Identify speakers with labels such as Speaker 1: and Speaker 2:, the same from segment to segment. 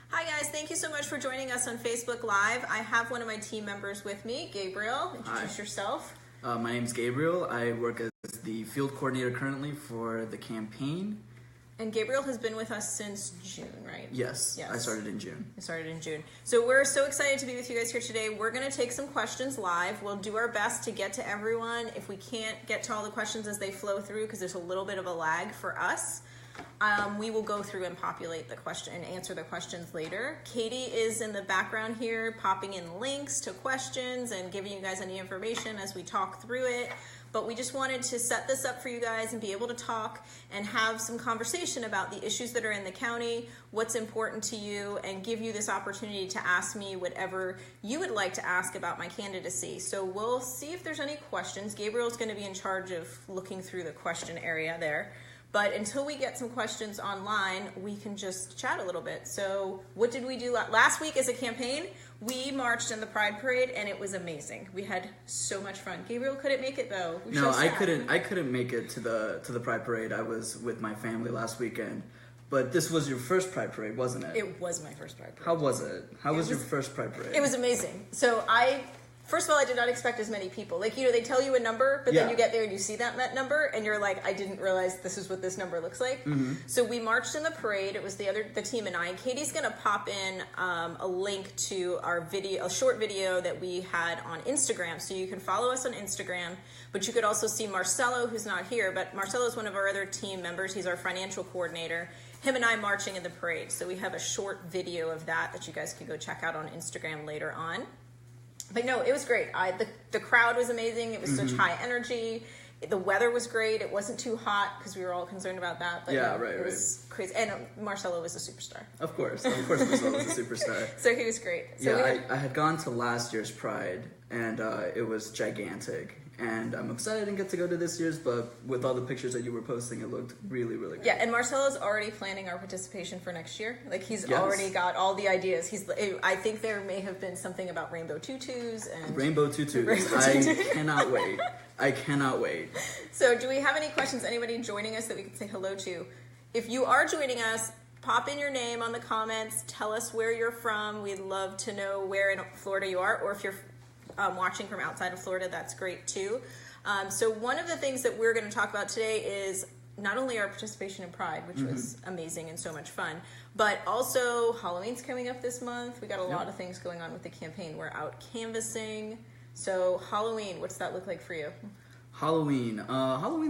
Speaker 1: Hi guys, thank you so much for joining us on Facebook Live. I have one of my team members with me, Gabriel. Introduce yourself.
Speaker 2: My name's Gabriel. I work as the field coordinator currently for the campaign.
Speaker 1: And Gabriel has been with us since June, right?
Speaker 2: Yes. I started in June. So we're so excited to be with you guys here today. We're going to take some questions live. We'll do our best to get to everyone. If we can't get to all the questions as they flow through, because there's a little bit of a lag for us, we will go through and populate the question and answer the questions later. Katie is in the background here, popping in links to questions and giving you guys any information as we talk through it. But we just wanted to set this up for you guys and be able to talk and have some conversation about the issues that are in the county, what's important to you, and give you this opportunity to ask me whatever you would like to ask about my candidacy. So we'll see if there's any questions. Gabriel's going to be in charge of looking through the question area there. But until we get some questions online, we can just chat a little bit. So what did we do last week as a campaign? We marched in the Pride Parade, and it was amazing. We had so much fun. Gabriel couldn't make it though. No, I couldn't make it to the Pride Parade. I was with my family last weekend. But this was your first Pride Parade, wasn't it?
Speaker 1: It was my first Pride Parade.
Speaker 2: How was it? How was your first Pride Parade?
Speaker 1: It was amazing. So first of all, I did not expect as many people. Like, they tell you a number, but then you get there and you see that number, and you're like, I didn't realize this is what this number looks like. Mm-hmm. So we marched in the parade. It was the team and I. And Katie's going to pop in a link to our video, a short video that we had on Instagram. So you can follow us on Instagram, but you could also see Marcelo, who's not here, but Marcelo is one of our other team members. He's our financial coordinator. Him and I marching in the parade. So we have a short video of that you guys can go check out on Instagram later on. But no, it was great. The crowd was amazing. It was such high energy. The weather was great. It wasn't too hot because we were all concerned about that. But it was crazy. And Marcelo was a superstar.
Speaker 2: Of course, Marcelo was a superstar.
Speaker 1: So he was great. So
Speaker 2: I had gone to last year's Pride, and it was gigantic. And I'm excited I didn't get to go to this year's, but with all the pictures that you were posting, it looked really, really good.
Speaker 1: Yeah, and Marcelo's already planning our participation for next year. Like, he's already got all the ideas. I think there may have been something about rainbow tutus and...
Speaker 2: Rainbow tutus. I cannot wait. I cannot wait.
Speaker 1: So do we have any questions? Anybody joining us that we can say hello to? If you are joining us, pop in your name on the comments. Tell us where you're from. We'd love to know where in Florida you are, or if you're watching from outside of Florida, that's great too. So one of the things that we're going to talk about today is not only our participation in Pride, which was amazing and so much fun, but also Halloween's coming up this month. We got a lot of things going on with the campaign. We're out canvassing. So Halloween, what's that look like for you?
Speaker 2: Halloween's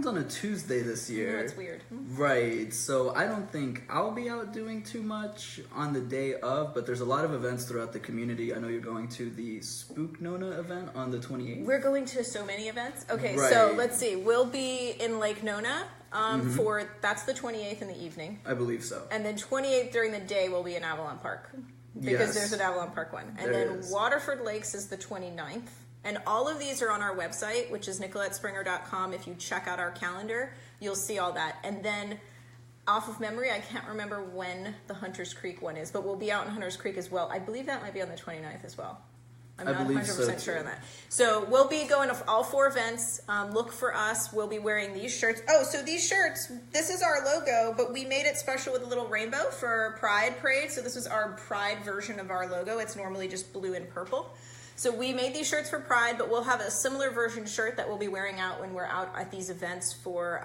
Speaker 2: on a Tuesday this year.
Speaker 1: That's weird.
Speaker 2: Right, so I don't think I'll be out doing too much on the day of, but there's a lot of events throughout the community. I know you're going to the Spook Nona event on the 28th.
Speaker 1: We're going to so many events. Okay, so let's see. We'll be in Lake Nona that's the 28th in the evening.
Speaker 2: I believe so.
Speaker 1: And then 28th during the day we'll be in Avalon Park, because there's an Avalon Park one. And then Waterford Lakes is the 29th. And all of these are on our website, which is NicoletteSpringer.com. If you check out our calendar, you'll see all that. And then off of memory, I can't remember when the Hunters Creek one is, but we'll be out in Hunters Creek as well. I believe that might be on the 29th as well. I'm not 100% sure on that. So we'll be going to all 4 events. Look for us. We'll be wearing these shirts. Oh, so these shirts, this is our logo, but we made it special with a little rainbow for Pride Parade. So this is our Pride version of our logo. It's normally just blue and purple. So we made these shirts for Pride, but we'll have a similar version shirt that we'll be wearing out when we're out at these events for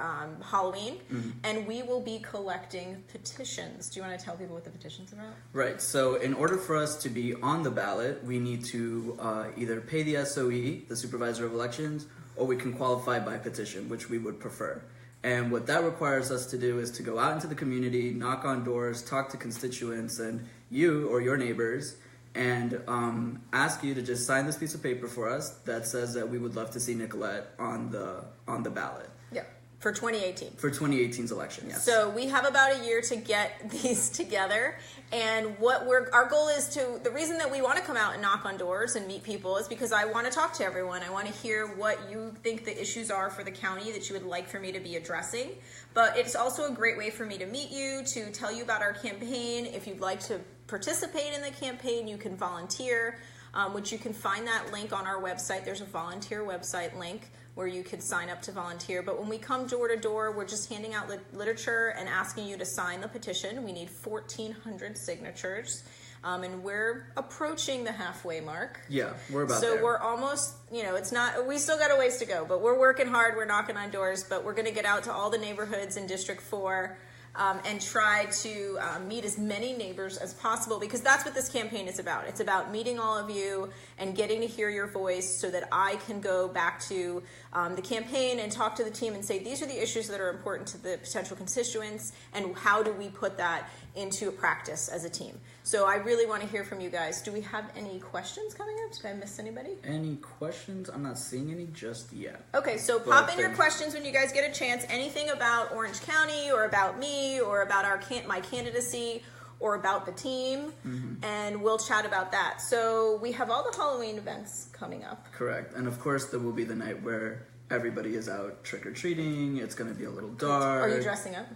Speaker 1: Halloween. And we will be collecting petitions. Do you want to tell people what the petition's about?
Speaker 2: Right. So in order for us to be on the ballot, we need to either pay the SOE, the Supervisor of Elections, or we can qualify by petition, which we would prefer. And what that requires us to do is to go out into the community, knock on doors, talk to constituents and you or your neighbors, and ask you to just sign this piece of paper for us that says that we would love to see Nicolette on the ballot.
Speaker 1: Yeah, for 2018.
Speaker 2: For 2018's election, yes.
Speaker 1: So we have about a year to get these together, and our goal is the reason that we want to come out and knock on doors and meet people is because I want to talk to everyone. I want to hear what you think the issues are for the county that you would like for me to be addressing. But it's also a great way for me to meet you, to tell you about our campaign. If you'd like to participate in the campaign, you can volunteer, which you can find that link on our website. There's a volunteer website link where you could sign up to volunteer. But when we come door to door, we're just handing out literature and asking you to sign the petition. We need 1,400 signatures. And we're approaching the halfway mark.
Speaker 2: Yeah, we're about there.
Speaker 1: So we're almost, it's not, we still got a ways to go, but we're working hard. We're knocking on doors, but we're going to get out to all the neighborhoods in District 4 and try to meet as many neighbors as possible, because that's what this campaign is about. It's about meeting all of you and getting to hear your voice so that I can go back to the campaign and talk to the team and say, these are the issues that are important to the potential constituents, and how do we put that into a practice as a team. So I really want to hear from you guys. Do we have any questions coming up? Did I miss anybody?
Speaker 2: Any questions? I'm not seeing any just yet.
Speaker 1: Okay, so pop in your questions when you guys get a chance. Anything about Orange County or about me or about my candidacy or about the team, and we'll chat about that. So we have all the Halloween events coming up.
Speaker 2: Correct. And of course there will be the night where everybody is out trick-or-treating. It's going to be a little dark.
Speaker 1: Are you dressing up?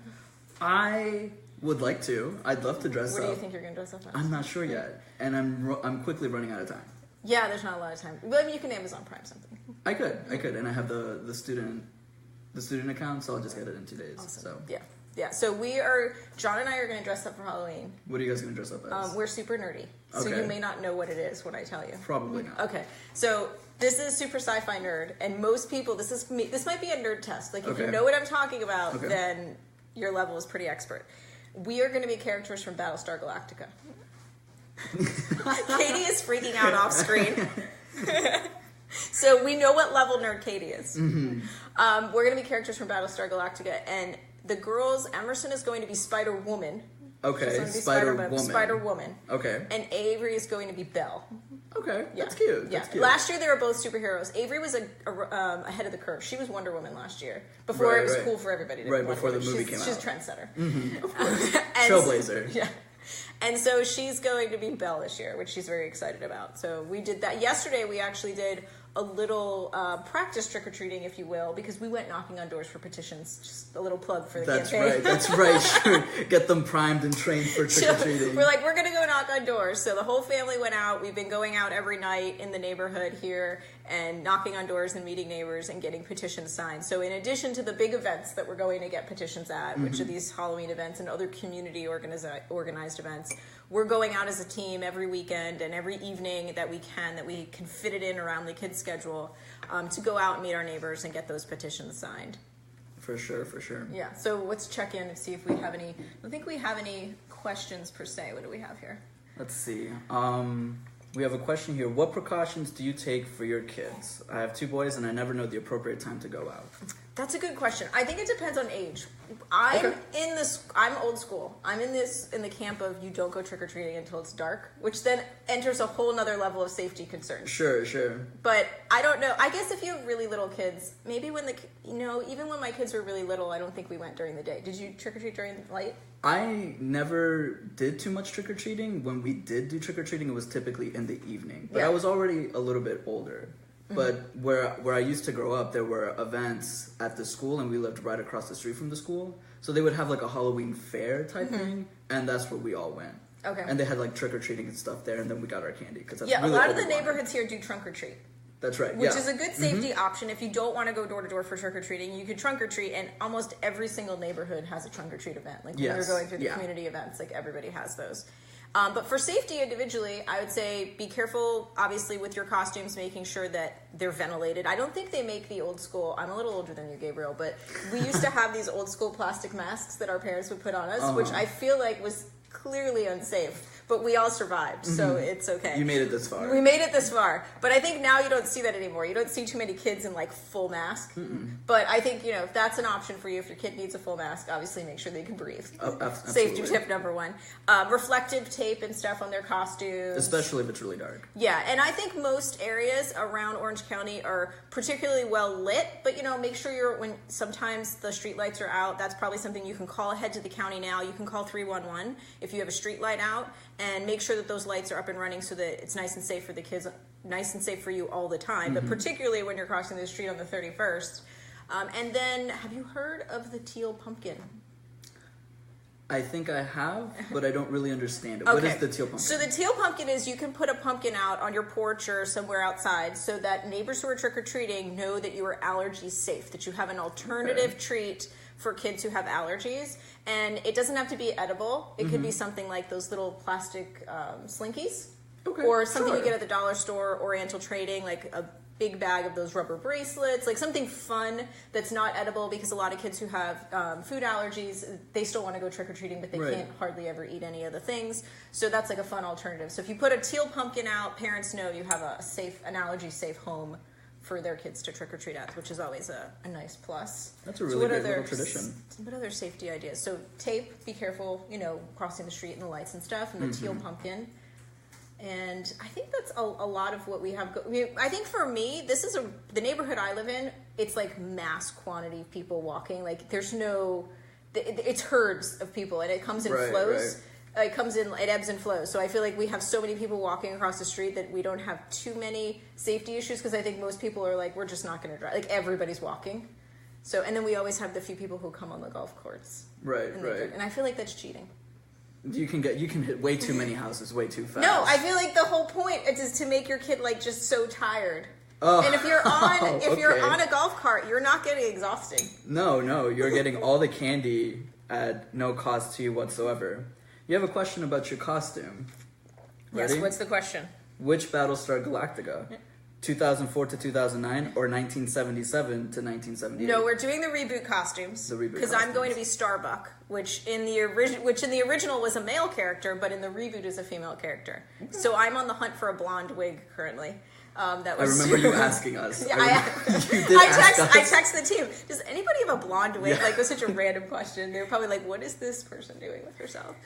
Speaker 2: I would like to. I'd love to dress up.
Speaker 1: What do you think you're going to dress up as?
Speaker 2: I'm not sure yet. And I'm quickly running out of time.
Speaker 1: Yeah, there's not a lot of time. But I mean, you can Amazon Prime something.
Speaker 2: I could. And I have the student account, so I'll just get it in 2 days.
Speaker 1: Awesome.
Speaker 2: So
Speaker 1: Yeah, so John and I are going to dress up for Halloween.
Speaker 2: What are you guys going to dress up as?
Speaker 1: We're super nerdy, so you may not know what it is when I tell you.
Speaker 2: Probably not.
Speaker 1: Okay, so this is Super Sci-Fi Nerd, and most people, this might be a nerd test. Like, if you know what I'm talking about, then your level is pretty expert. We are going to be characters from Battlestar Galactica. Katie is freaking out off screen. So we know what level nerd Katie is. We're going to be characters from Battlestar Galactica, and the girls, Emerson is going to be Spider-Woman.
Speaker 2: Okay,
Speaker 1: Spider-Woman.
Speaker 2: Okay.
Speaker 1: And Avery is going to be Belle.
Speaker 2: Okay, that's cute.
Speaker 1: Yeah.
Speaker 2: That's cute.
Speaker 1: Last year they were both superheroes. Avery was ahead of the curve. She was Wonder Woman last year. Before it was cool for everybody to be Wonder
Speaker 2: before
Speaker 1: Woman.
Speaker 2: the movie came out.
Speaker 1: She's a trendsetter.
Speaker 2: Of course. Trailblazer.
Speaker 1: Yeah. And so she's going to be Belle this year, which she's very excited about. So we did that. Yesterday we actually did a little practice trick-or-treating, if you will, because we went knocking on doors for petitions. Just a little plug for the campaign.
Speaker 2: That's right. Sure. Get them primed and trained for trick-or-treating.
Speaker 1: We're like, we're going to go knock on doors. So the whole family went out. We've been going out every night in the neighborhood here and knocking on doors and meeting neighbors and getting petitions signed. So in addition to the big events that we're going to get petitions at, which are these Halloween events and other community organized events, we're going out as a team every weekend and every evening that we can fit it in around the kids' schedule, to go out and meet our neighbors and get those petitions signed.
Speaker 2: For sure.
Speaker 1: Yeah, so let's check in and see if we have any. I don't think we have any questions per se. What do we have here?
Speaker 2: Let's see. We have a question here. What precautions do you take for your kids? I have 2 boys and I never know the appropriate time to go out.
Speaker 1: That's a good question. I think it depends on age. I'm old school. I'm in the camp of you don't go trick-or-treating until it's dark, which then enters a whole nother level of safety concerns.
Speaker 2: Sure.
Speaker 1: But I don't know. I guess if you have really little kids, maybe even when my kids were really little, I don't think we went during the day. Did you trick-or-treat during the light?
Speaker 2: I never did too much trick-or-treating. When we did do trick-or-treating, it was typically in the evening. But I was already a little bit older. But where I used to grow up, there were events at the school, and we lived right across the street from the school. So they would have like a Halloween fair type thing, and that's where we all went.
Speaker 1: Okay.
Speaker 2: And they had like trick-or-treating and stuff there, and then we got our candy. Cause that's
Speaker 1: a
Speaker 2: really
Speaker 1: lot of the neighborhoods here do trunk-or-treat.
Speaker 2: That's right.
Speaker 1: Which is a good safety option. If you don't want to go door to door for trick or treating, you could trunk or treat, and almost every single neighborhood has a trunk or treat event. Like when you're going through the community events, like everybody has those. But for safety individually, I would say be careful, obviously, with your costumes, making sure that they're ventilated. I don't think they make the old school, I'm a little older than you, Gabriel, but we used to have these old school plastic masks that our parents would put on us, which I feel like was clearly unsafe. But we all survived, so it's okay.
Speaker 2: You made it this far.
Speaker 1: We made it this far. But I think now you don't see that anymore. You don't see too many kids in, like, full mask. But I think, if that's an option for you, if your kid needs a full mask, obviously make sure they can breathe. Safety tip number 1. Reflective tape and stuff on their costumes.
Speaker 2: Especially if it's really dark.
Speaker 1: Yeah, and I think most areas around Orange County are particularly well lit, but, make sure when sometimes the street lights are out. That's probably something you can call ahead to the county now. You can call 311 if you have a street light out. And make sure that those lights are up and running so that it's nice and safe for the kids, nice and safe for you all the time, but particularly when you're crossing the street on the 31st. And then, have you heard of the teal pumpkin?
Speaker 3: I think I have, but I don't really understand it.
Speaker 1: Okay.
Speaker 3: What is the teal pumpkin?
Speaker 1: So the teal pumpkin is you can put a pumpkin out on your porch or somewhere outside so that neighbors who are trick-or-treating know that you are allergy safe, that you have an alternative treat for kids who have allergies. And it doesn't have to be edible. It could be something like those little plastic slinkies.
Speaker 3: Okay,
Speaker 1: Or something
Speaker 3: sure.
Speaker 1: you get at the dollar store, Oriental Trading, like a big bag of those rubber bracelets, like something fun that's not edible, because a lot of kids who have food allergies, they still want to go trick-or-treating, but they can't hardly ever eat any of the things. So that's like a fun alternative. So if you put a teal pumpkin out, parents know you have an allergy-safe home for their kids to trick-or-treat at, which is always a nice plus.
Speaker 3: That's a really great little tradition.
Speaker 1: What other safety ideas? So tape, be careful, crossing the street and the lights and stuff, and the teal pumpkin. And I think that's a lot of what we have. I think for me, this is the neighborhood I live in. It's like mass quantity of people walking. Like it's herds of people, and it comes in flows. It ebbs and flows. So I feel like we have so many people walking across the street that we don't have too many safety issues, because I think most people are like, we're just not going to drive. Like everybody's walking. So, and then we always have the few people who come on the golf courts.
Speaker 3: Right.
Speaker 1: And I feel like that's cheating.
Speaker 3: You can hit way too many houses way too fast.
Speaker 1: No, I feel like the whole point is to make your kid like just so tired.
Speaker 3: Oh.
Speaker 1: And if you're on a golf cart, you're not getting exhausted.
Speaker 3: No, you're getting all the candy at no cost to you whatsoever. You have a question about your costume. Ready?
Speaker 1: Yes, what's the question?
Speaker 3: Which Battlestar Galactica? 2004 to 2009 or 1977 to 1978?
Speaker 1: No, we're doing the reboot costumes.
Speaker 3: The reboot
Speaker 1: because I'm going to be Starbuck, which in the original was a male character, but in the reboot is a female character. Okay. So I'm on the hunt for a blonde wig currently. I
Speaker 3: remember you asking us.
Speaker 1: Yeah, I text the team. Does anybody have a blonde wig? Yeah. Like, it was such a random question. They're probably like, what is this person doing with herself?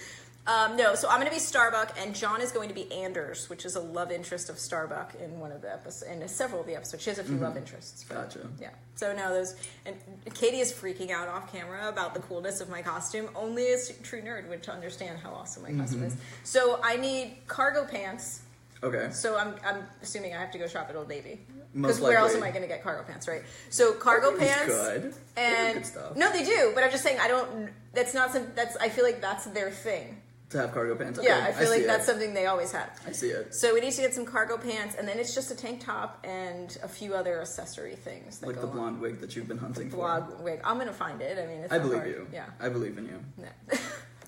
Speaker 1: No, so I'm going to be Starbuck, and John is going to be Anders, which is a love interest of Starbuck in one of the episodes, in several of the episodes. She has a few love interests.
Speaker 3: Gotcha.
Speaker 1: Yeah. So no, and Katie is freaking out off camera about the coolness of my costume. Only a true nerd would understand how awesome my costume is. So I need cargo pants.
Speaker 3: Okay.
Speaker 1: So I'm assuming I have to go shop at Old Navy.
Speaker 3: Most likely.
Speaker 1: Where else am I going to get cargo pants, right? So cargo pants.
Speaker 3: Good.
Speaker 1: And
Speaker 3: good stuff.
Speaker 1: No, they do. But I'm just saying, I feel like that's their thing.
Speaker 3: To have cargo pants. Okay.
Speaker 1: Yeah, I feel like that's something they always have.
Speaker 3: I see it.
Speaker 1: So we need to get some cargo pants, and then it's just a tank top and a few other accessory things.
Speaker 3: Like the blonde wig that you've been hunting for.
Speaker 1: Blonde wig. I'm going to find it. I mean, it's
Speaker 3: I
Speaker 1: not
Speaker 3: believe
Speaker 1: hard.
Speaker 3: you.
Speaker 1: Yeah.
Speaker 3: I believe in you.
Speaker 1: Yeah.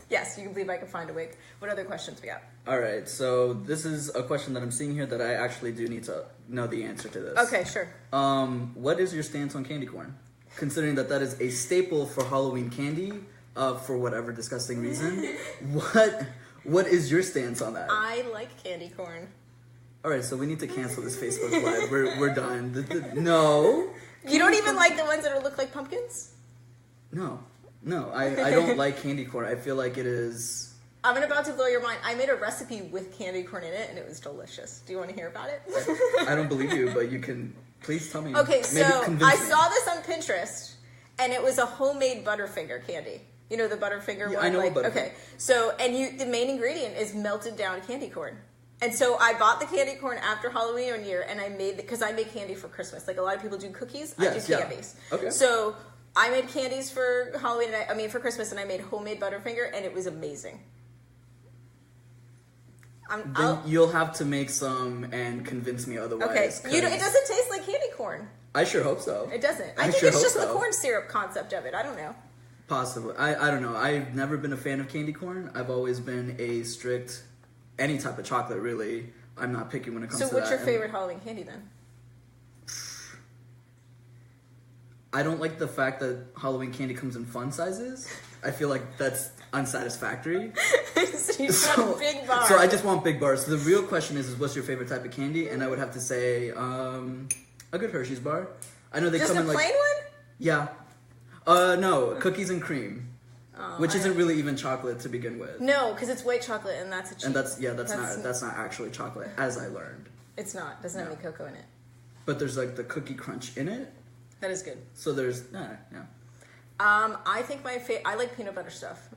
Speaker 1: Yes, you can believe I can find a wig. What other questions we got?
Speaker 3: All right, so this is a question that I'm seeing here that I actually do need to know the answer to this.
Speaker 1: Okay, sure.
Speaker 3: What is your stance on candy corn? Considering that is a staple for Halloween candy, for whatever disgusting reason, what is your stance on that?
Speaker 1: I like candy corn.
Speaker 3: All right, so we need to cancel this Facebook Live. We're done. No.
Speaker 1: You don't even like the ones that look like pumpkins?
Speaker 3: No, I don't like candy corn. I feel like it is...
Speaker 1: I'm about to blow your mind. I made a recipe with candy corn in it, and it was delicious. Do you want to hear about it?
Speaker 3: I don't believe you, but you can... Please tell me.
Speaker 1: Okay, so I saw this on Pinterest, and it was a homemade Butterfinger candy. You know the Butterfinger one?
Speaker 3: I know Butterfinger.
Speaker 1: Okay, so, the main ingredient is melted down candy corn. And so I bought the candy corn after Halloween one year, and I made because I make candy for Christmas. Like a lot of people do cookies, I do candies.
Speaker 3: Okay.
Speaker 1: So I made candies for Halloween, for Christmas, and I made homemade Butterfinger, and it was amazing.
Speaker 3: You'll have to make some and convince me otherwise.
Speaker 1: Okay, it doesn't taste like candy corn.
Speaker 3: I sure hope so.
Speaker 1: It doesn't. I think it's just the corn syrup concept of it. I don't know.
Speaker 3: Possibly. I don't know. I've never been a fan of candy corn. I've always been a strict, any type of chocolate, really. I'm not picky when it comes to that.
Speaker 1: So what's your favorite Halloween candy, then?
Speaker 3: I don't like the fact that Halloween candy comes in fun sizes. I feel like that's unsatisfactory.
Speaker 1: So you want a big bar.
Speaker 3: So I just want big bars. So the real question is what's your favorite type of candy? And I would have to say a good Hershey's bar. I know they
Speaker 1: just
Speaker 3: come in like...
Speaker 1: Just a plain one?
Speaker 3: Yeah. No, cookies and cream. Which isn't really even chocolate to begin with.
Speaker 1: No, because it's white chocolate and that's a cheat.
Speaker 3: And that's not actually chocolate, as I learned.
Speaker 1: It's not. Doesn't have any cocoa in it.
Speaker 3: But there's like the cookie crunch in it.
Speaker 1: That is good.
Speaker 3: So there's
Speaker 1: I think I like peanut butter stuff.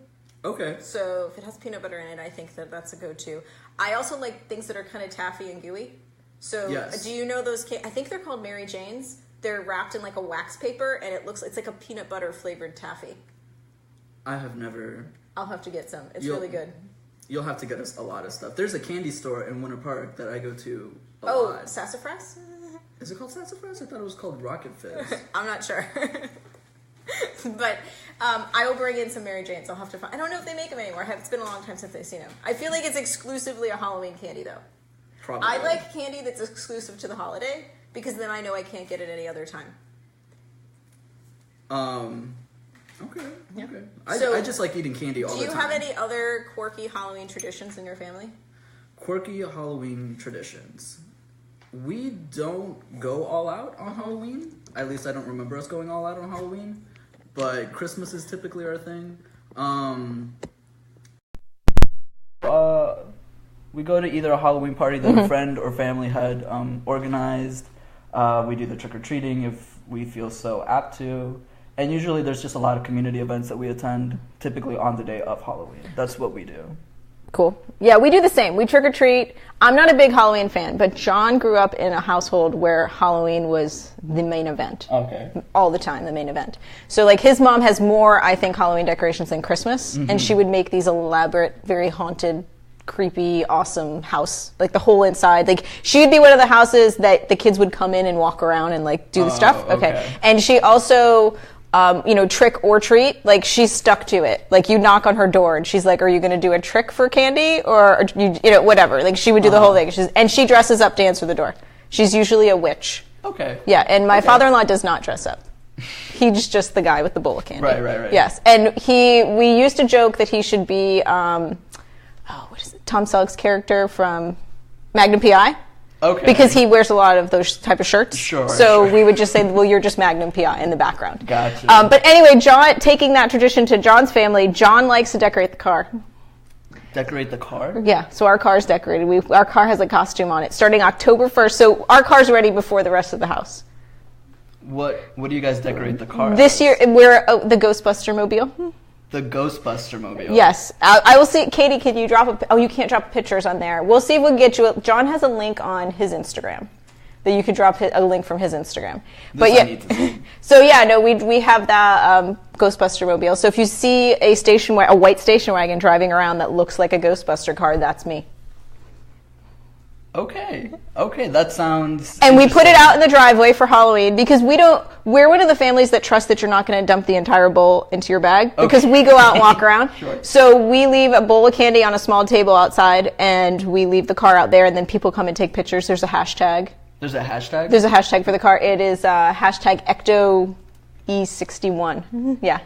Speaker 3: Okay.
Speaker 1: So if it has peanut butter in it, I think that's a go-to. I also like things that are kind of taffy and gooey. So
Speaker 3: yes.
Speaker 1: Do you know those? I think they're called Mary Jane's. They're wrapped in like a wax paper, and it's like a peanut butter flavored taffy.
Speaker 3: I have never
Speaker 1: I'll have to get some. It's really good.
Speaker 3: You'll have to get us a lot of stuff. There's a candy store in Winter Park that I go to a lot.
Speaker 1: Sassafras?
Speaker 3: Is it called Sassafras? I thought it was called Rocket Fizz.
Speaker 1: I'm not sure. But I will bring in some Mary Janes. I'll have to find. I don't know if they make them anymore. It's been a long time since I've seen them. I feel like it's exclusively a Halloween candy, though.
Speaker 3: Probably.
Speaker 1: I like candy that's exclusive to the holiday because then I know I can't get it any other time.
Speaker 3: Okay.
Speaker 1: Yeah.
Speaker 3: Okay.
Speaker 1: So,
Speaker 3: I just like eating candy all the time.
Speaker 1: Do you have any other quirky Halloween traditions in your family?
Speaker 3: Quirky Halloween traditions. We don't go all out on Halloween. At least I don't remember us going all out on Halloween. But Christmas is typically our thing. We go to either a Halloween party that a friend or family had organized. We do the trick-or-treating if we feel so apt to. And usually there's just a lot of community events that we attend, typically on the day of Halloween. That's what we do.
Speaker 2: Cool. Yeah, we do the same. We trick-or-treat. I'm not a big Halloween fan, but John grew up in a household where Halloween was the main event.
Speaker 3: Okay.
Speaker 2: All the time, the main event. So, like, his mom has more, I think, Halloween decorations than Christmas, and she would make these elaborate, very haunted, creepy, awesome house, like the whole inside. Like, she'd be one of the houses that the kids would come in and walk around and, like, do the stuff. Okay. And she also... trick or treat, like she's stuck to it. Like you knock on her door and she's like, are you going to do a trick for candy or whatever. Like she would do the whole thing. And she dresses up to answer the door. She's usually a witch.
Speaker 3: Okay.
Speaker 2: Yeah. And my father-in-law does not dress up. He's just the guy with the bowl of candy.
Speaker 3: Right.
Speaker 2: Yes. And we used to joke that he should be, what is it? Tom Selleck's character from Magnum P.I.
Speaker 3: Okay.
Speaker 2: Because he wears a lot of those type of shirts.
Speaker 3: Sure.
Speaker 2: We would just say, well, you're just Magnum P.I. in the background.
Speaker 3: Gotcha.
Speaker 2: But anyway, John, taking that tradition to John's family, John likes to decorate the car.
Speaker 3: Decorate the car?
Speaker 2: Yeah, so our car is decorated. Our car has a costume on it starting October 1st. So our car's ready before the rest of the house.
Speaker 3: What do you guys decorate the car
Speaker 2: This
Speaker 3: as?
Speaker 2: year, we're the Ghostbuster Mobile.
Speaker 3: The Ghostbuster Mobile.
Speaker 2: Yes. I will see. Katie, can you drop you can't drop pictures on there. We'll see if we can get you. John has a link on his Instagram that you could drop a link from his Instagram. But yeah. So yeah, no, we have that Ghostbuster Mobile. So if you see a white station wagon driving around that looks like a Ghostbuster car, that's me.
Speaker 3: Okay, that sounds...
Speaker 2: And we put it out in the driveway for Halloween because we're one of the families that trust that you're not going to dump the entire bowl into your bag because we go out and walk around.
Speaker 3: Sure.
Speaker 2: So we leave a bowl of candy on a small table outside and we leave the car out there and then people come and take pictures. There's a hashtag.
Speaker 3: There's a hashtag?
Speaker 2: There's a hashtag for the car. It is hashtag #EctoE61. Yeah.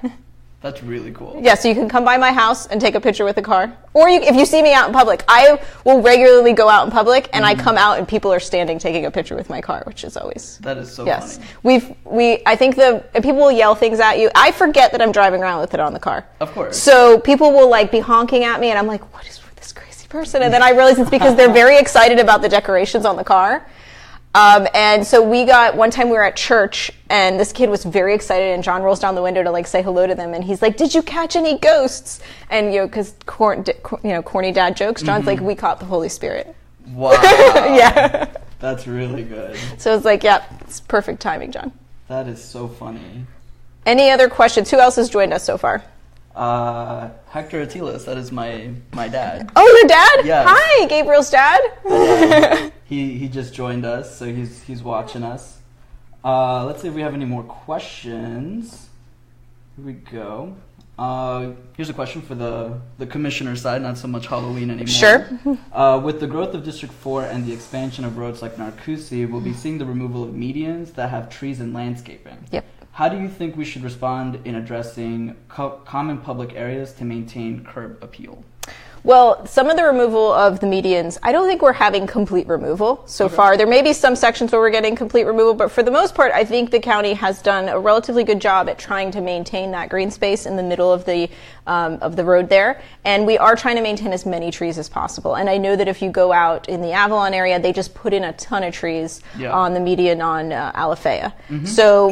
Speaker 3: That's really cool.
Speaker 2: Yeah, so you can come by my house and take a picture with the car. Or if you see me out in public, I will regularly go out in public and I come out and people are standing taking a picture with my car, which is always...
Speaker 3: That is so
Speaker 2: yes.
Speaker 3: funny.
Speaker 2: I think people will yell things at you. I forget that I'm driving around with it on the car.
Speaker 3: Of course.
Speaker 2: So people will be honking at me and I'm like, what is with this crazy person? And then I realize it's because they're very excited about the decorations on the car. And so one time we were at church and this kid was very excited and John rolls down the window to say hello to them and he's like, did you catch any ghosts? And because corny dad jokes, John's like, we caught the Holy Spirit.
Speaker 3: Wow.
Speaker 2: Yeah.
Speaker 3: That's really good.
Speaker 2: So it's like, yeah, it's perfect timing, John.
Speaker 3: That is so funny.
Speaker 2: Any other questions? Who else has joined us so far?
Speaker 3: Hector Atilis, that is my dad.
Speaker 2: Oh, your dad?
Speaker 3: Yes.
Speaker 2: Hi, Gabriel's dad.
Speaker 3: He just joined us, so he's watching us. Let's see if we have any more questions. Here we go. Here's a question for the commissioner side, not so much Halloween anymore.
Speaker 2: Sure.
Speaker 3: With the growth of District 4 and the expansion of roads like Narcoossee, we'll be seeing the removal of medians that have trees and landscaping.
Speaker 2: Yep.
Speaker 3: How do you think we should respond in addressing common public areas to maintain curb appeal?
Speaker 2: Well, some of the removal of the medians, I don't think we're having complete removal so far. There may be some sections where we're getting complete removal, but for the most part, I think the county has done a relatively good job at trying to maintain that green space in the middle of the road there. And we are trying to maintain as many trees as possible. And I know that if you go out in the Avalon area, they just put in a ton of trees on the median on Alafaya. So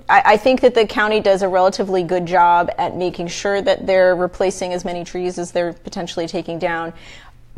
Speaker 2: I think that the county does a relatively good job at making sure that they're replacing as many trees as they're potentially taking down.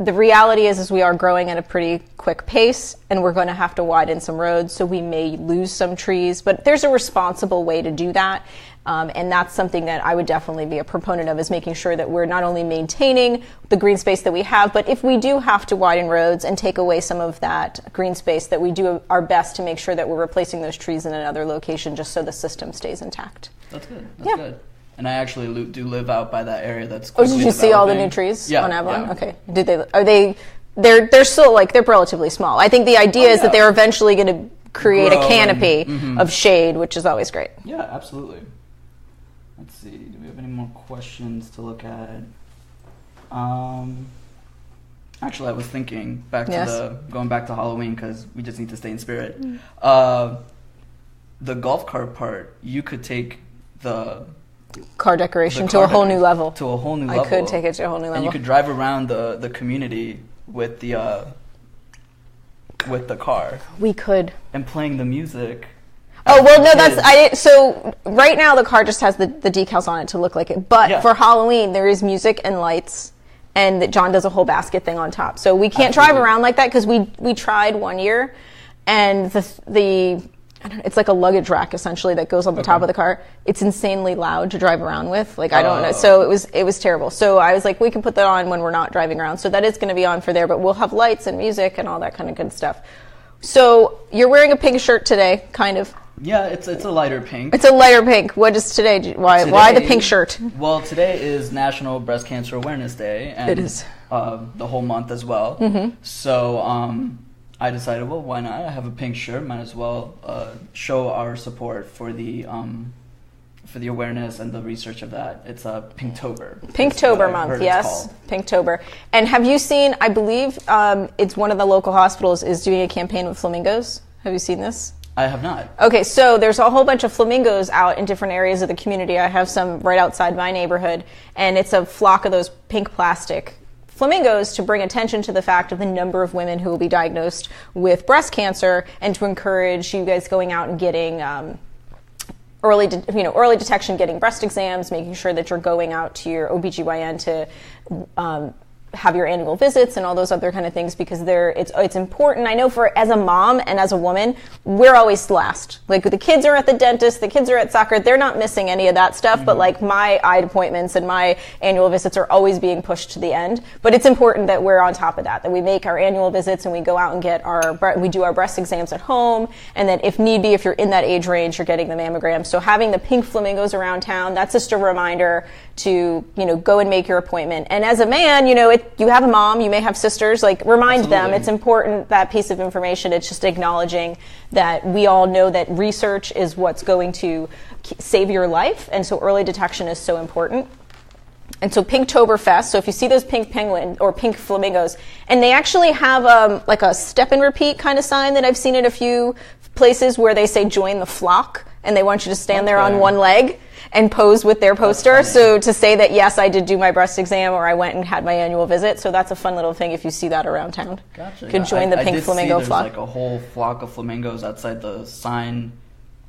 Speaker 2: the reality is we are growing at a pretty quick pace, and we're going to have to widen some roads, so we may lose some trees, but there's a responsible way to do that. And that's something that I would definitely be a proponent of, is making sure that we're not only maintaining the green space that we have, but if we do have to widen roads and take away some of that green space, that we do our best to make sure that we're replacing those trees in another location just so the system stays intact.
Speaker 3: That's good. That's good. And I actually do live out by that area. That's
Speaker 2: quickly did you see all the new trees on Avalon?
Speaker 3: Yeah.
Speaker 2: Okay. They're still they're relatively small. I think the idea is that they're eventually going to create a canopy of shade, which is always great.
Speaker 3: Yeah, absolutely. Let's see. Do we have any more questions to look at? Actually, I was thinking going back to Halloween, because we just need to stay in spirit. The golf cart part, you could take the
Speaker 2: car decoration to a whole new level.
Speaker 3: To a whole new level.
Speaker 2: I could take it to a whole new level.
Speaker 3: And you could drive around the community with the car.
Speaker 2: We could.
Speaker 3: And playing the music.
Speaker 2: Oh, well, no, so right now the car just has the decals on it to look like it. But for Halloween, there is music and lights, and John does a whole basket thing on top. So we can't drive around like that, because we tried one year, and it's like a luggage rack essentially that goes on the top of the car. It's insanely loud to drive around with. I don't know. So it was terrible. So I was like, we can put that on when we're not driving around. So that is going to be on for there, but we'll have lights and music and all that kind of good stuff. So you're wearing a pink shirt today, kind of.
Speaker 3: Yeah, it's a lighter pink.
Speaker 2: It's a lighter pink. What is today? Why the pink shirt?
Speaker 3: Well, today is National Breast Cancer Awareness Day. And,
Speaker 2: it is.
Speaker 3: The whole month as well. Mm-hmm. So I decided, well, why not? I have a pink shirt. Might as well show our support for the awareness and the research of that. It's Pinktober.
Speaker 2: Pinktober month, yes. Pinktober. And have you seen, I believe it's one of the local hospitals is doing a campaign with flamingos. Have you seen this?
Speaker 3: I have not.
Speaker 2: Okay, so there's a whole bunch of flamingos out in different areas of the community. I have some right outside my neighborhood, and it's a flock of those pink plastic flamingos to bring attention to the fact of the number of women who will be diagnosed with breast cancer, and to encourage you guys going out and getting early detection, getting breast exams, making sure that you're going out to your OBGYN to have your annual visits and all those other kind of things, because it's important. I know as a mom and as a woman, we're always last. The kids are at the dentist, the kids are at soccer, they're not missing any of that stuff, but my eye appointments and my annual visits are always being pushed to the end. But it's important that we're on top of that we make our annual visits and we go out and we do our breast exams at home, and that if need be, if you're in that age range, you're getting the mammogram. So having the pink flamingos around town, that's just a reminder to, go and make your appointment. And as a man, you have a mom, you may have sisters, remind them. It's important, that piece of information. It's just acknowledging that we all know that research is what's going to save your life, and so early detection is so important. And so Pinktoberfest, so if you see those pink penguin or pink flamingos, and they actually have a step and repeat kind of sign that I've seen at a few places where they say join the flock, and they want you to stand there on one leg and pose with their poster. So to say that, yes, I did do my breast exam, or I went and had my annual visit. So that's a fun little thing if you see that around town.
Speaker 3: Gotcha.
Speaker 2: You can join the pink flamingo flock.
Speaker 3: There's a whole flock of flamingos outside the sign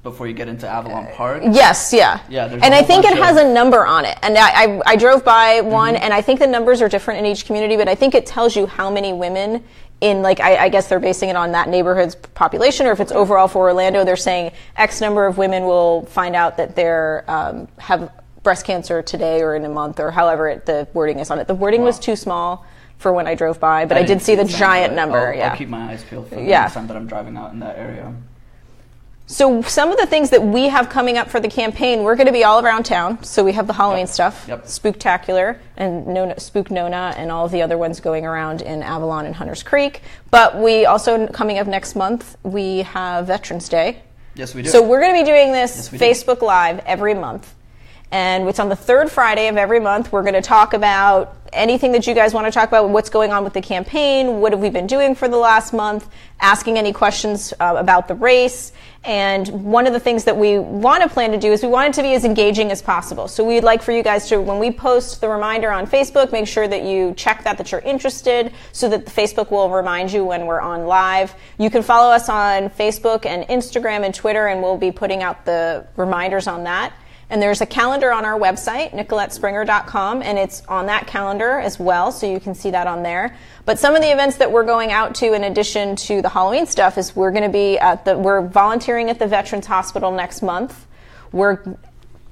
Speaker 3: before you get into Avalon Park.
Speaker 2: Yes, yeah. And I think it has a number on it. And I drove by one, and I think the numbers are different in each community, but I think it tells you how many women in, I guess they're basing it on that neighborhood's population, or if it's overall for Orlando, they're saying X number of women will find out that they're have breast cancer today or in a month, or however the wording is on it. The wording was too small for when I drove by, but I did see the giant number.
Speaker 3: I'll keep my eyes peeled for the next time that I'm driving out in that area.
Speaker 2: So some of the things that we have coming up for the campaign, we're going to be all around town. So we have the Halloween stuff, Spooktacular, and Spook Nona, and all of the other ones going around in Avalon and Hunters Creek. But we also, coming up next month, we have Veterans Day.
Speaker 3: Yes, we do.
Speaker 2: So we're going to be doing this Facebook Live every month. And it's on the third Friday of every month. We're going to talk about anything that you guys want to talk about, what's going on with the campaign, what have we been doing for the last month, asking any questions about the race. And one of the things that we want to plan to do is we want it to be as engaging as possible. So we'd like for you guys to, when we post the reminder on Facebook, make sure that you check that you're interested, so that the Facebook will remind you when we're on live. You can follow us on Facebook and Instagram and Twitter, and we'll be putting out the reminders on that. And there's a calendar on our website, NicoletteSpringer.com, and it's on that calendar as well, so you can see that on there. But some of the events that we're going out to, in addition to the Halloween stuff, is we're going to be we're volunteering at the Veterans Hospital next month. We're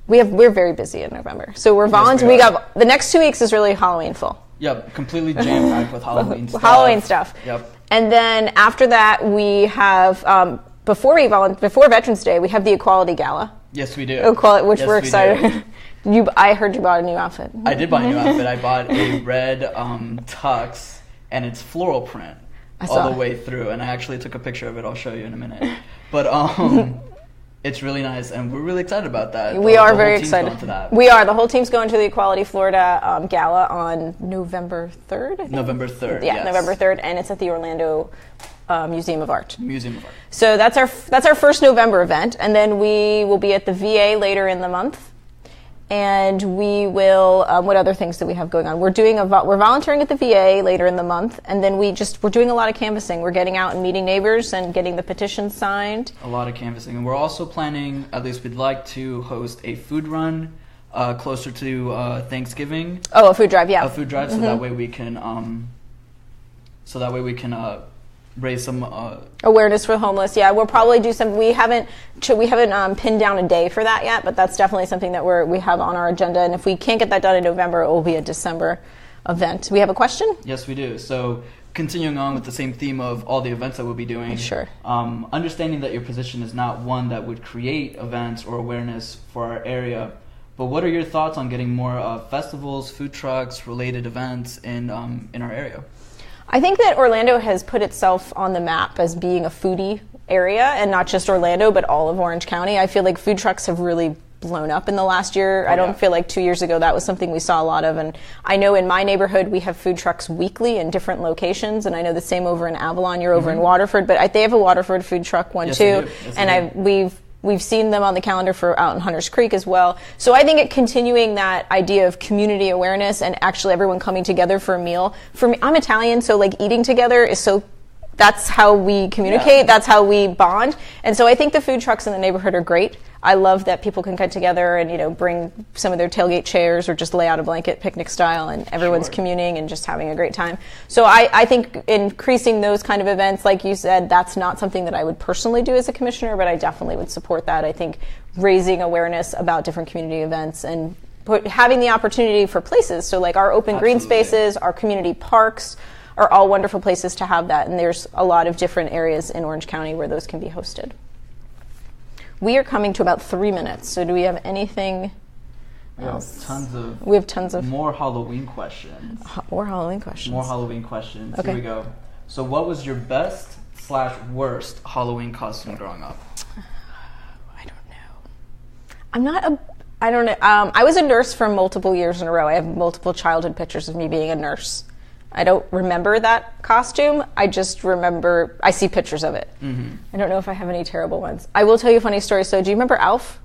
Speaker 2: very busy in November, so we're volunteering. We got the next 2 weeks is really Halloween full.
Speaker 3: Yep, completely jam-packed with Halloween stuff.
Speaker 2: Halloween stuff.
Speaker 3: Yep.
Speaker 2: And then after that, we have before Veterans Day, we have the Equality Gala.
Speaker 3: Yes, we do.
Speaker 2: Which we're excited. I heard you bought a new outfit.
Speaker 3: I did buy a new outfit. I bought a red tux, and it's floral print all the way through. And I actually took a picture of it. I'll show you in a minute. But it's really nice, and we're really excited about that.
Speaker 2: We are very excited. We are. The whole team's going to the Equality Florida Gala on November 3rd.
Speaker 3: November 3rd.
Speaker 2: Yeah,
Speaker 3: yes.
Speaker 2: November 3rd, and it's at the Orlando Museum of Art.
Speaker 3: Museum of Art.
Speaker 2: So that's our first November event, and then we will be at the VA later in the month. And we will. What other things do we have going on? We're volunteering at the VA later in the month, and then we're doing a lot of canvassing. We're getting out and meeting neighbors and getting the petitions signed.
Speaker 3: A lot of canvassing, and we're also planning. At least we'd like to host a food run closer to Thanksgiving.
Speaker 2: Oh, a food drive, yeah.
Speaker 3: A food drive, so that way we can. Raise some
Speaker 2: awareness for the homeless. Yeah, we'll probably do some. We haven't pinned down a day for that yet, but that's definitely something that we have on our agenda. And if we can't get that done in November, it will be a December event. We have a question?
Speaker 3: Yes, we do. So continuing on with the same theme of all the events that we'll be doing.
Speaker 2: Sure.
Speaker 3: Understanding that your position is not one that would create events or awareness for our area, but what are your thoughts on getting more festivals, food trucks, related events in our area?
Speaker 2: I think that Orlando has put itself on the map as being a foodie area, and not just Orlando, but all of Orange County. I feel like food trucks have really blown up in the last year. I don't feel like 2 years ago that was something we saw a lot of. And I know in my neighborhood we have food trucks weekly in different locations, and I know the same over in Avalon. You're over in Waterford, but they have a Waterford food truck one too.
Speaker 3: Yes,
Speaker 2: and We've seen them on the calendar for out in Hunters Creek as well. So I think continuing that idea of community awareness and actually everyone coming together for a meal. For me, I'm Italian, so eating together is that's how we communicate. Yeah. That's how we bond. And so I think the food trucks in the neighborhood are great. I love that people can get together and, bring some of their tailgate chairs or just lay out a blanket picnic style, and everyone's communing and just having a great time. So I think increasing those kind of events, like you said, that's not something that I would personally do as a commissioner, but I definitely would support that. I think raising awareness about different community events and having the opportunity for places. So our open green spaces, our community parks are all wonderful places to have that. And there's a lot of different areas in Orange County where those can be hosted. We are coming to about 3 minutes, so do we have anything else? We have tons of
Speaker 3: more Halloween questions.
Speaker 2: More Halloween questions.
Speaker 3: More Halloween questions.
Speaker 2: Okay.
Speaker 3: Here we go. So what was your best/worst Halloween costume growing up?
Speaker 2: I don't know. I was a nurse for multiple years in a row. I have multiple childhood pictures of me being a nurse. I don't remember that costume. I just remember, I see pictures of it. Mm-hmm. I don't know if I have any terrible ones. I will tell you a funny story. So do you remember Alf?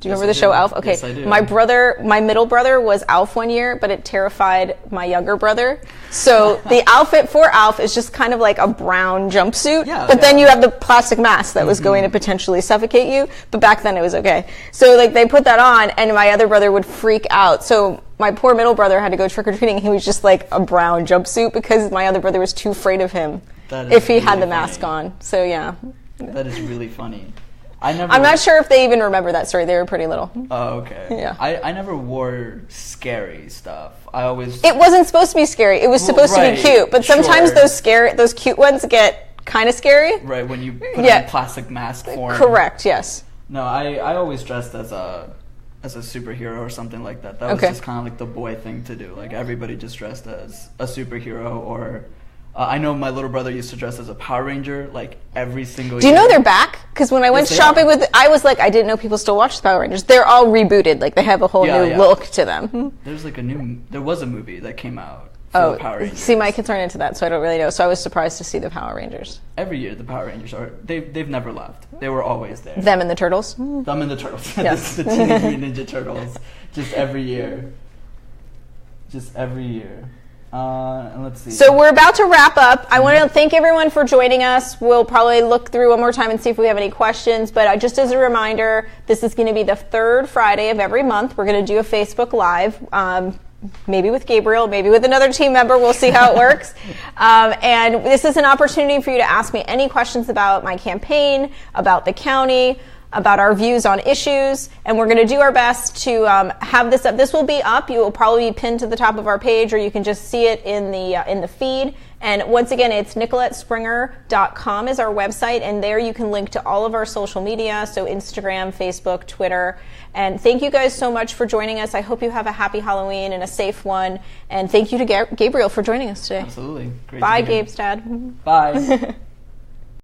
Speaker 2: Do you remember the show Alf? Okay.
Speaker 3: Yes, I do.
Speaker 2: My middle brother was Alf one year, but it terrified my younger brother. So the outfit for Alf is just kind of like a brown jumpsuit, but then you have the plastic mask that was going to potentially suffocate you. But back then it was okay. So they put that on, and my other brother would freak out. So my poor middle brother had to go trick-or-treating. He was just a brown jumpsuit because my other brother was too afraid of him if he had the mask on. So yeah.
Speaker 3: That is really funny.
Speaker 2: I'm not sure if they even remember that story. They were pretty little.
Speaker 3: Oh, okay.
Speaker 2: Yeah.
Speaker 3: I never wore scary stuff.
Speaker 2: It wasn't supposed to be scary. It was supposed to be cute. But sometimes those cute ones get kind of scary.
Speaker 3: Right, when you put in plastic mask form.
Speaker 2: Correct, yes.
Speaker 3: No, I always dressed as a superhero or something like that. That was just kind of the boy thing to do. Everybody just dressed as a superhero or... I know my little brother used to dress as a Power Ranger every single year.
Speaker 2: Do you know they're back? Because when I went shopping I was I didn't know people still watch the Power Rangers. They're all rebooted. They have a whole new look to them.
Speaker 3: There's there was a movie that came out for the Power Rangers.
Speaker 2: See, my kids aren't into that, so I don't really know. So I was surprised to see the Power Rangers.
Speaker 3: Every year the Power Rangers they've never left. They were always there.
Speaker 2: Them and the Turtles?
Speaker 3: Them and the Turtles. Yes. the Teenage Mutant Ninja Turtles. Just every year. And let's see.
Speaker 2: So we're about to wrap up. I want to thank everyone for joining us. We'll probably look through one more time and see if we have any questions. But just as a reminder, this is going to be the third Friday of every month. We're going to do a Facebook Live. Maybe with Gabriel, maybe with another team member. We'll see how it works. And this is an opportunity for you to ask me any questions about my campaign, about the county, about our views on issues, and we're going to do our best to have this up. This will be up. You will probably be pinned to the top of our page, or you can just see it in the feed. And once again, it's NicoletteSpringer.com is our website, and there you can link to all of our social media, so Instagram, Facebook, Twitter. And thank you guys so much for joining us. I hope you have a happy Halloween and a safe one. And thank you to Gabriel for joining us today.
Speaker 3: Absolutely. Great.
Speaker 2: Bye, Gabe's dad.
Speaker 3: Bye.